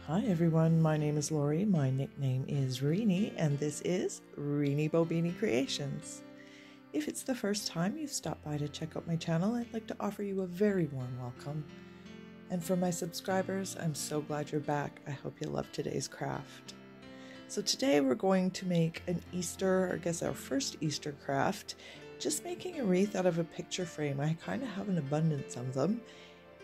Hi everyone, my name is Lori, my nickname is Reenie, and this is Reenie Bobini Creations. If it's the first time you've stopped by to check out my channel, I'd like to offer you a very warm welcome. And for my subscribers, I'm so glad you're back. I hope you love today's craft. So today we're going to make an Easter, I guess our first Easter craft, just making a wreath out of a picture frame. I kind of have an abundance of them.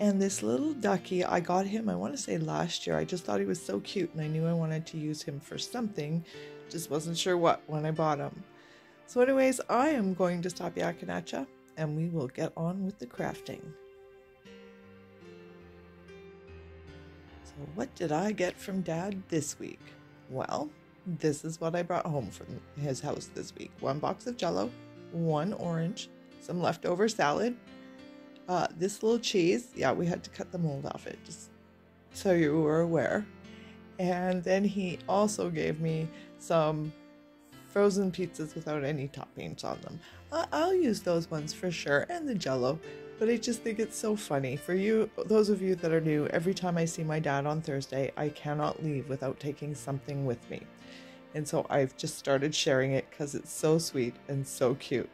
And this little ducky, I got him, I want to say last year. I just thought he was so cute and I knew I wanted to use him for something. Just wasn't sure what when I bought him. So anyways, I am going to stop yakking at ya and we will get on with the crafting. So what did I get from Dad this week? Well, this is what I brought home from his house this week. 1 box of Jell-O, 1 orange, some leftover salad, this little cheese, yeah, we had to cut the mold off it, just so you were aware. And then he also gave me some frozen pizzas without any toppings on them. I'll use those ones for sure, and the Jell-O, but I just think it's so funny. For you, those of you that are new, every time I see my dad on Thursday, I cannot leave without taking something with me. And so I've just started sharing it because it's so sweet and so cute.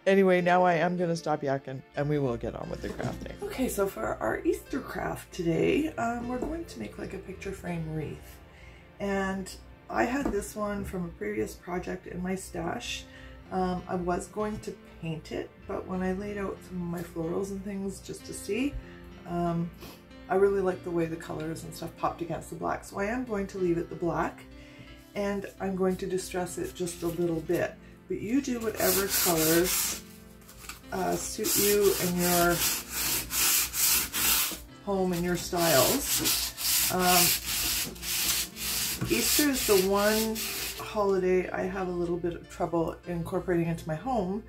Anyway, now I am going to stop yakking and we will get on with the crafting. Okay, so for our Easter craft today, we're going to make like a picture frame wreath. And I had this one from a previous project in my stash. I was going to paint it, but when I laid out some of my florals and things just to see, I really like the way the colors and stuff popped against the black. So I am going to leave it the black and I'm going to distress it just a little bit. But you do whatever colors suit you and your home and your styles. Easter is the one holiday I have a little bit of trouble incorporating into my home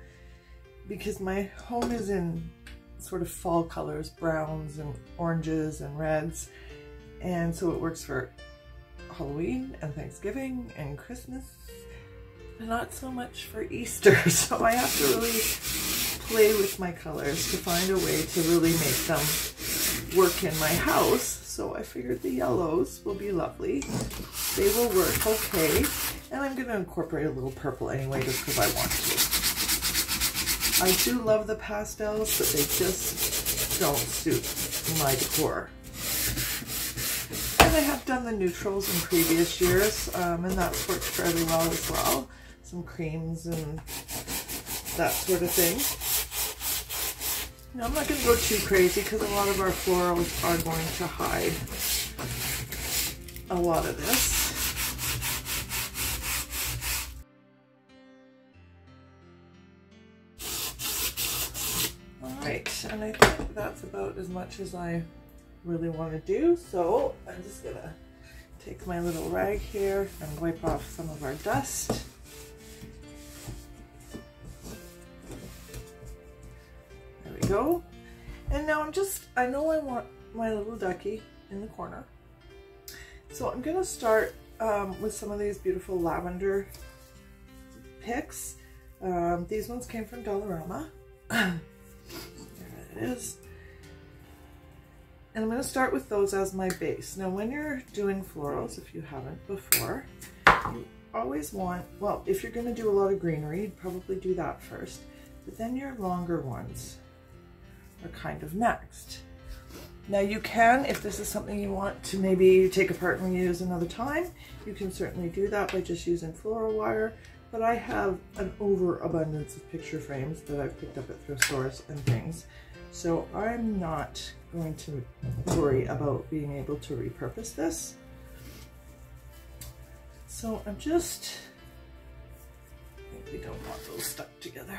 because my home is in sort of fall colors, browns and oranges and reds. And so it works for Halloween and Thanksgiving and Christmas. Not so much for Easter, so I have to really play with my colors to find a way to really make them work in my house. So I figured the yellows will be lovely. They will work okay. And I'm going to incorporate a little purple anyway, just because I want to. I do love the pastels, but they just don't suit my decor. And I have done the neutrals in previous years, and that's worked fairly well as well. Some creams and that sort of thing. Now I'm not going to go too crazy because a lot of our florals are going to hide a lot of this. Alright, and I think that's about as much as I really want to do, so I'm just going to take my little rag here and wipe off some of our dust. Go. And now I know I want my little ducky in the corner. So I'm going to start with some of these beautiful lavender picks. These ones came from Dollarama. There it is. And I'm going to start with those as my base. Now when you're doing florals, if you haven't before, you always want, well, if you're going to do a lot of greenery, you'd probably do that first. But then your longer ones are kind of next. Now you can, if this is something you want to maybe take apart and reuse another time, you can certainly do that by just using floral wire, but I have an overabundance of picture frames that I've picked up at thrift stores and things, so I'm not going to worry about being able to repurpose this. So I'm just, I think we don't want those stuck together.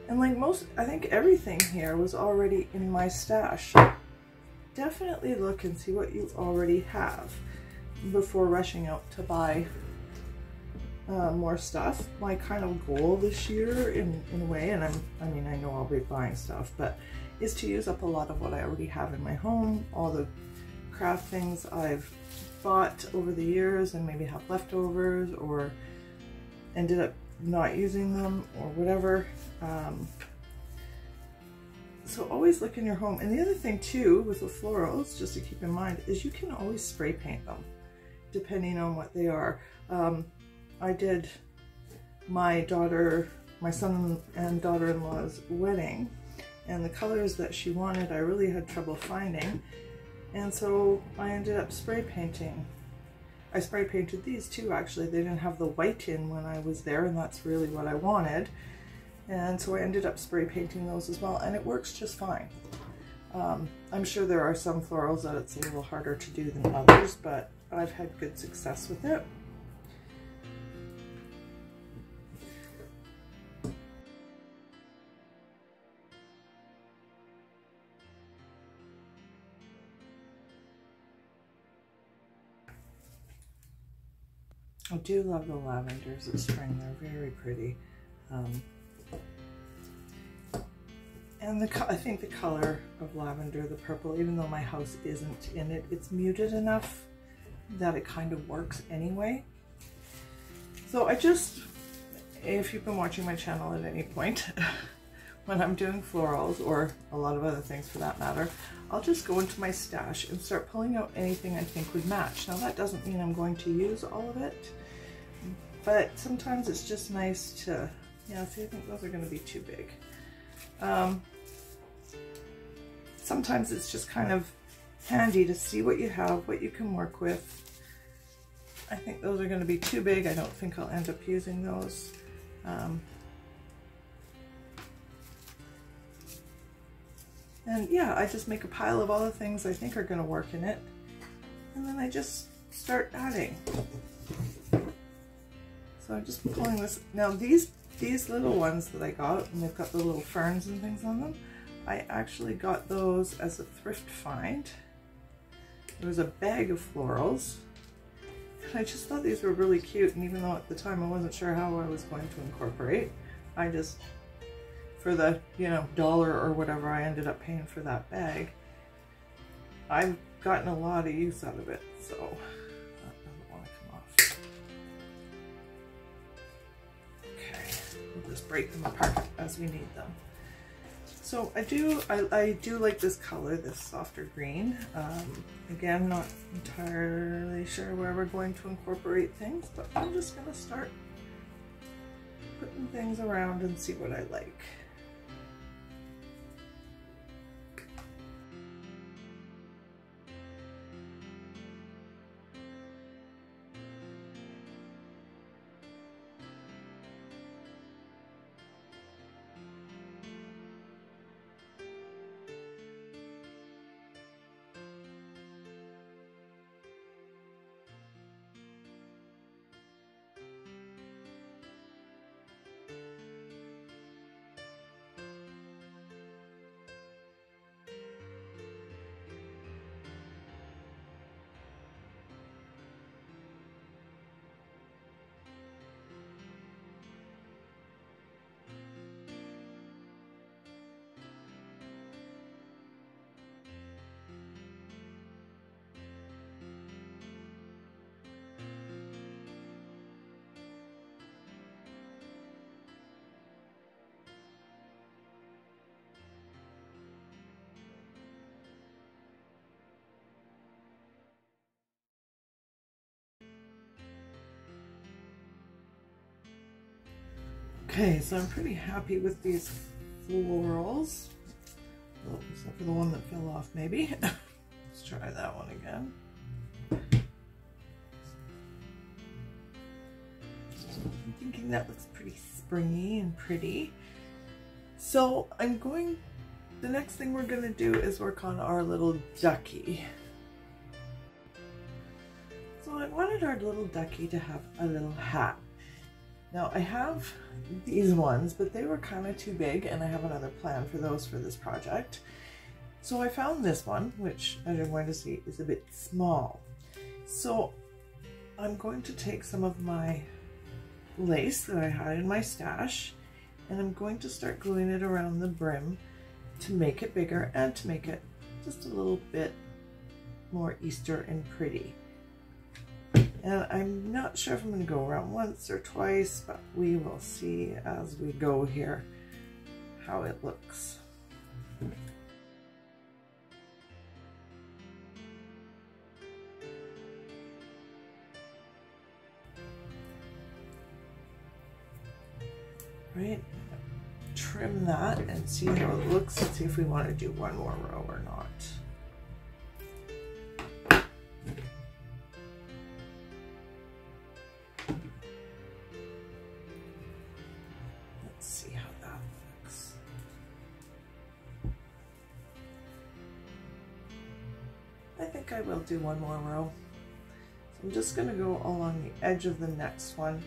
And like most, I think everything here was already in my stash. Definitely look and see what you already have before rushing out to buy more stuff. My kind of goal this year in a way, and I mean I know I'll be buying stuff, but is to use up a lot of what I already have in my home, all the craft things I've bought over the years and maybe have leftovers or ended up not using them or whatever. So always look in your home. And the other thing too with the florals, just to keep in mind, is you can always spray paint them depending on what they are. I did my son and daughter-in-law's wedding, and the colors that she wanted I really had trouble finding, and so I ended up spray painting. I spray painted these too, actually. They didn't have the white in when I was there, and that's really what I wanted. And so I ended up spray painting those as well, and it works just fine. I'm sure there are some florals that it's a little harder to do than others, but I've had good success with it. I do love the lavenders of spring. They're very pretty. And I think the color of lavender, the purple, even though my house isn't in it, it's muted enough that it kind of works anyway. So if you've been watching my channel at any point, when I'm doing florals, or a lot of other things for that matter, I'll just go into my stash and start pulling out anything I think would match. Now that doesn't mean I'm going to use all of it, but sometimes it's just nice to, yeah, see, I think those are going to be too big. Sometimes it's just kind of handy to see what you have, what you can work with. I think those are going to be too big. I don't think I'll end up using those. And yeah, I just make a pile of all the things I think are going to work in it, and then I just start adding. So I'm just pulling this. Now these little ones that I got, and they've got the little ferns and things on them, I actually got those as a thrift find. There was a bag of florals, and I just thought these were really cute, and even though at the time I wasn't sure how I was going to incorporate, I just, for the, you know, $1 or whatever I ended up paying for that bag, I've gotten a lot of use out of it, so that doesn't want to come off. Okay, we'll just break them apart as we need them. So I do like this color, this softer green. Again, not entirely sure where we're going to incorporate things, but I'm just going to start putting things around and see what I like. Okay, so I'm pretty happy with these florals, well, except for the one that fell off maybe. Let's try that one again. I'm thinking that looks pretty springy and pretty. So the next thing we're gonna do is work on our little ducky. So I wanted our little ducky to have a little hat. Now I have these ones, but they were kind of too big, and I have another plan for those for this project. So I found this one, which, as you're going to see, is a bit small. So I'm going to take some of my lace that I had in my stash, and I'm going to start gluing it around the brim to make it bigger and to make it just a little bit more Easter and pretty. And I'm not sure if I'm going to go around once or twice, but we will see as we go here how it looks. Right, trim that and see how it looks and see if we want to do one more row or not. Let's see how that looks. I think I will do one more row. So I'm just going to go along the edge of the next one.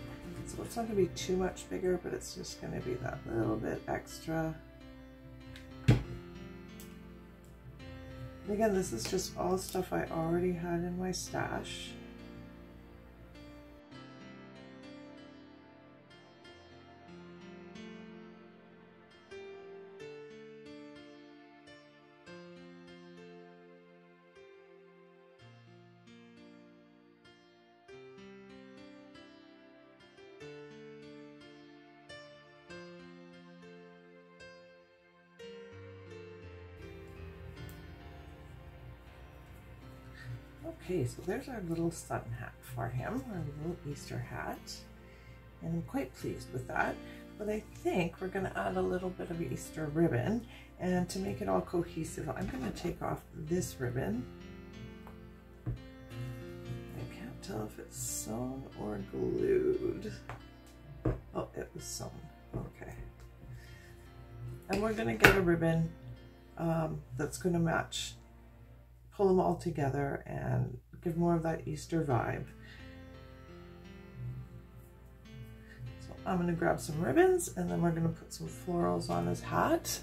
So it's not going to be too much bigger, but it's just going to be that little bit extra. And again, this is just all stuff I already had in my stash. Okay, so there's our little sun hat for him, our little Easter hat, and I'm quite pleased with that. But I think we're going to add a little bit of Easter ribbon, and to make it all cohesive, I'm going to take off this ribbon. I can't tell if it's sewn or glued. Oh, it was sewn. Okay. And we're going to get a ribbon that's going to match. Pull them all together and give more of that Easter vibe. So I'm going to grab some ribbons and then we're going to put some florals on his hat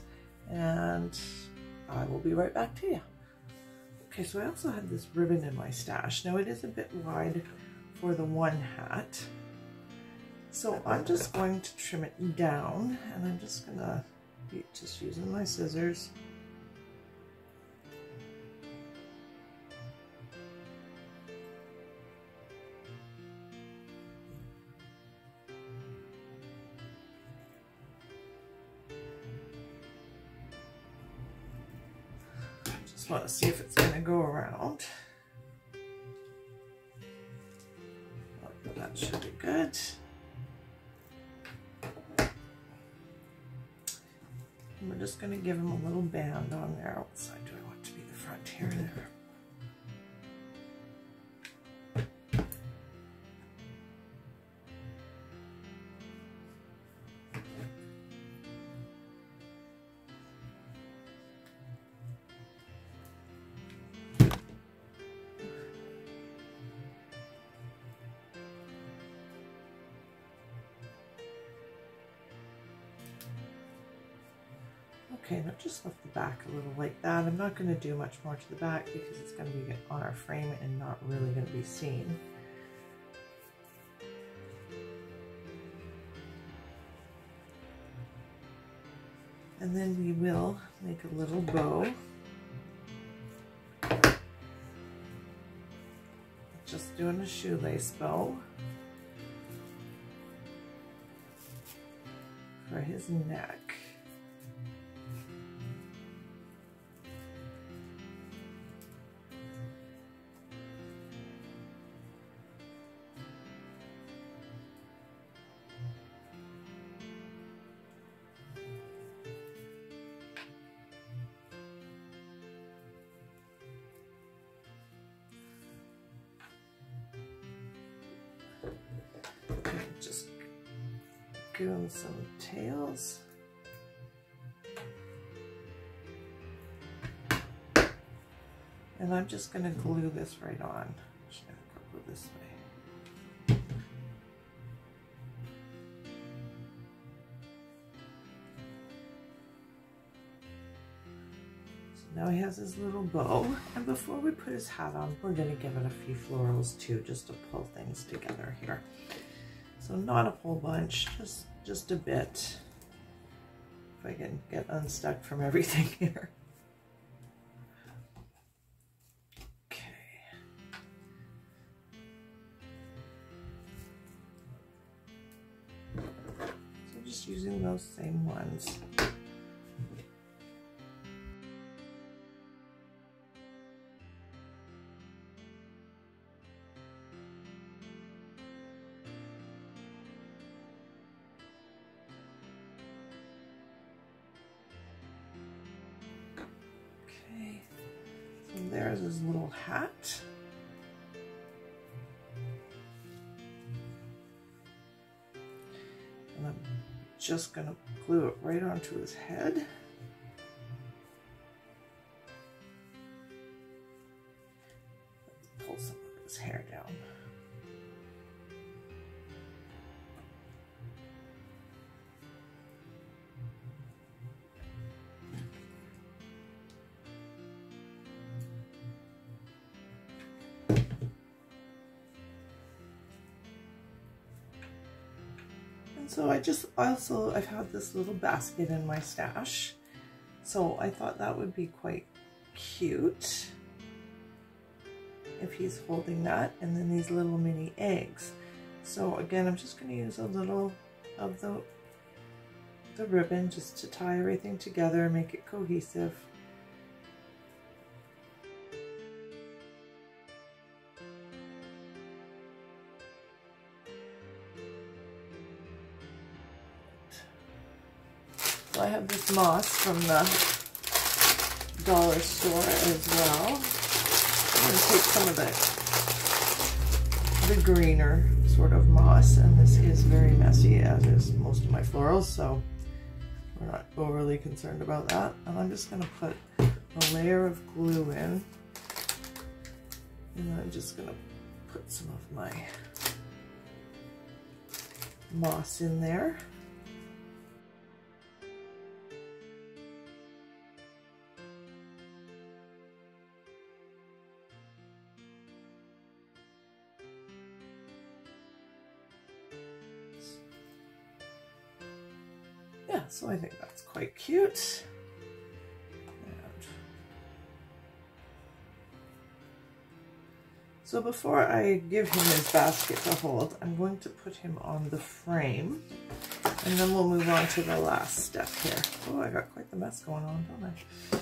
and I will be right back to you. Okay, so I also had this ribbon in my stash. Now it is a bit wide for the one hat. So I'm just going to trim it down and I'm just going to be just using my scissors. Just want to see if it's going to go around. Oh, that should be good. And we're just going to give him a little band on there. What side do I want to be the front here? There. Okay, now just lift the back a little like that. I'm not going to do much more to the back because it's going to be on our frame and not really going to be seen. And then we will make a little bow. Just doing a shoelace bow for his neck. Just give him some tails. And I'm just going to glue this right on. I'm just going to go this way. So now he has his little bow. And before we put his hat on, we're going to give it a few florals too, just to pull things together here. So not a whole bunch, just a bit. If I can get unstuck from everything here. Okay. So just using those same ones. there's his little hat. And I'm just going to glue it right onto his head. Let's pull some of his hair down. So I've had this little basket in my stash, so I thought that would be quite cute if he's holding that, and then these little mini eggs. So again, I'm just going to use a little of the ribbon just to tie everything together and make it cohesive. I have this moss from the dollar store as well. I'm going to take some of the greener sort of moss, and this is very messy, as is most of my florals, so we're not overly concerned about that. And I'm just going to put a layer of glue in, and I'm just going to put some of my moss in there. Yeah, so I think that's quite cute. And so before I give him his basket to hold, I'm going to put him on the frame, and then we'll move on to the last step here. Oh, I got quite the mess going on, don't I?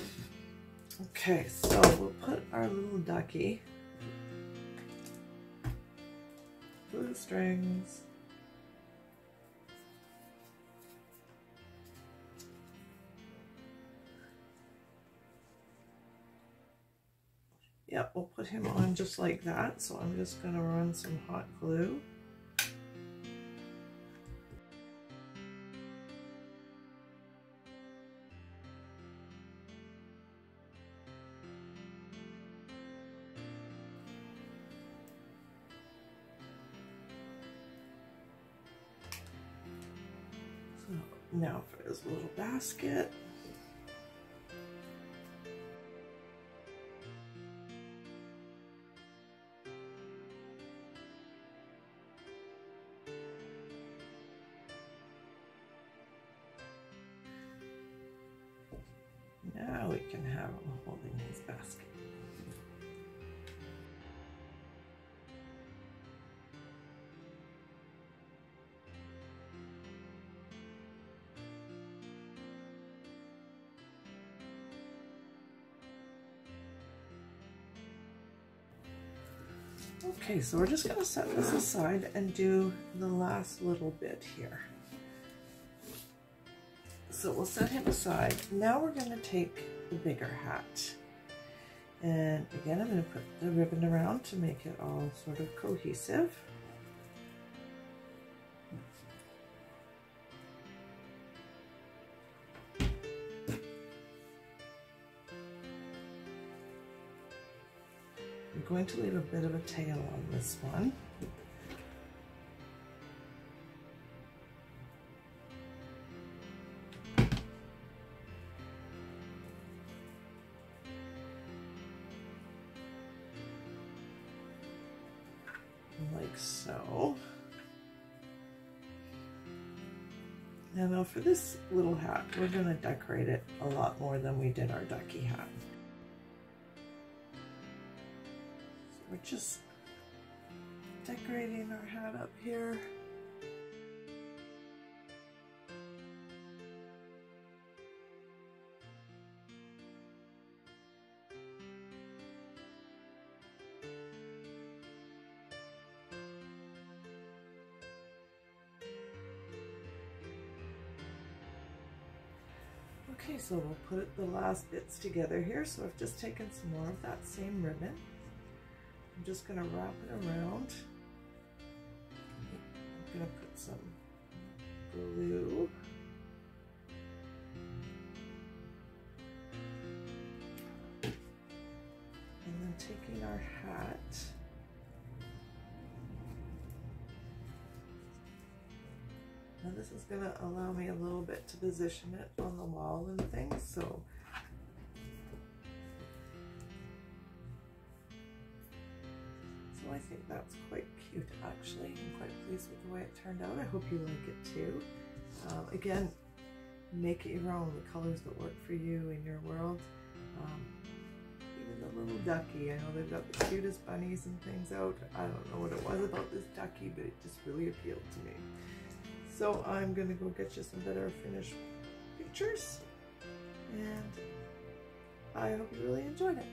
Okay, so we'll put our little ducky, blue strings, yep, we'll put him on just like that. So I'm just going to run some hot glue. So now for his little basket. Now we can have him holding his basket. Okay, so we're just going to set this aside and do the last little bit here. So we'll set him aside. Now we're going to take the bigger hat. And again, I'm going to put the ribbon around to make it all sort of cohesive. I'm going to leave a bit of a tail on this one. Like so. Now for this little hat, we're going to decorate it a lot more than we did our ducky hat. So we're just decorating our hat up here. Okay, so we'll put the last bits together here. So I've just taken some more of that same ribbon. I'm just going to wrap it around. I'm going to put some glue. And then taking our hat. Now this is going to allow me a little bit to position it on the wall and things, so I think that's quite cute actually. I'm quite pleased with the way it turned out. I hope you like it too. Again, make it your own, the colors that work for you in your world. Even the little ducky, I know they've got the cutest bunnies and things out. I don't know what it was about this ducky, but it just really appealed to me. So I'm gonna go get you some better finished pictures, and I hope you really enjoyed it.